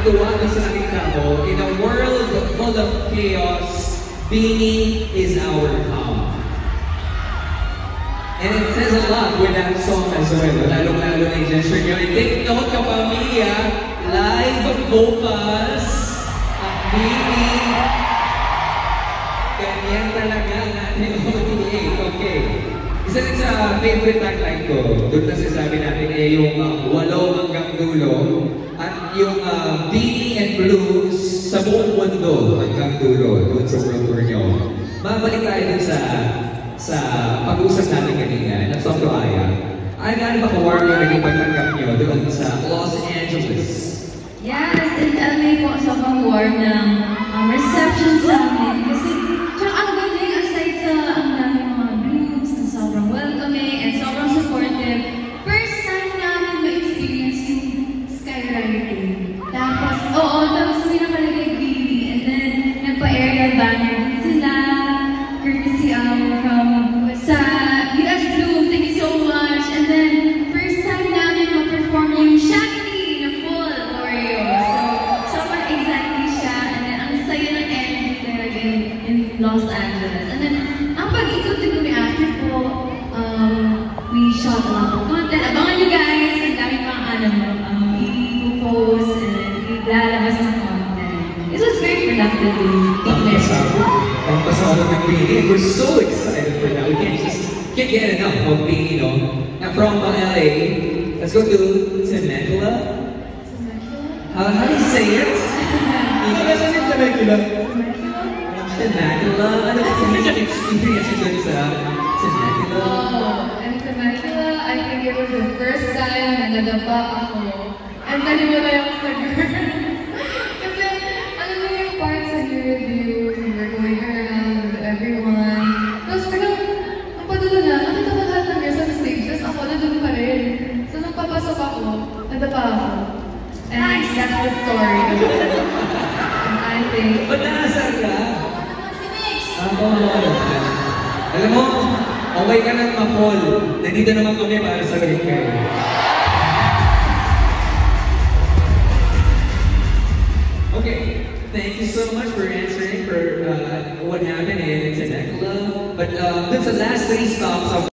natuwa na sa nakita ko, in a world full of chaos, Beanie is our calm. And it says a lot with that song as well. Lalo-lalo na yung gesture nyo. I-take note ka, pamilya, live vocals, ang Beanie. Ganyan talaga natin OT8. Okay. Isa rin sa favorite tagline ko, doon na sasabi natin yung walo hanggang dulo at yung Beanie and Blues sa buong mundo hanggang dulo, doon sa world tour nyo. Mabalik tayo dun sa pag-uusap natin kanina, na song to Aya. Ay, gaano ba ka-warm yung naging pagtanggap nyo doon sa Los Angeles? Yes, in LA po, sobrang warm ng reception sa amin. Kasi, tsaka ang galing, aside sa ang daming mga groups na sobrang welcoming and sobrang supportive. First time namin ma-experience yung skywriting. Tapos, tapos may nakalagay Beanie. And then, nagpa-aerial banner din sila. Courtesy from sa US Blue. Thank you so much. And then, first time namin ma-perform yung Shakti na full Oreo. So, sobrang exactly siya. And then, ang saya ng energy talaga in Los Angeles. And then, ang pag-ikot din kami after po, we shot a lot of content. Abangan nyo guys, ang dami pang i-post and then ilalabas ng content. It was very productive to witness. We're so excited for that. We can't get enough of Beanie, you know. Now from LA, let's go to Temecula. How do you say it? Temecula. Temecula. Ano po yung experience dun sa Temecula? Oh, in Temecula, I think it was the first time na nadapa ako. And naniwala yung sa girls. Kasi, alam mo yung part sa review, we were going around with everyone. Tapos biglang, napadulo na, nakita ko lahat ng girls sa stage, tapos ako nandun pa rin. So, nung papasok ako, nadapa ako. And that's the story. And I think... Ba't nakasal ka? Si Mix! Alam mo, okay ka nang ma-fall. Nandito naman kami para sabihin kayo. Okay, thank you so much for answering for what happened in Temecula. But dun sa last 3 stops of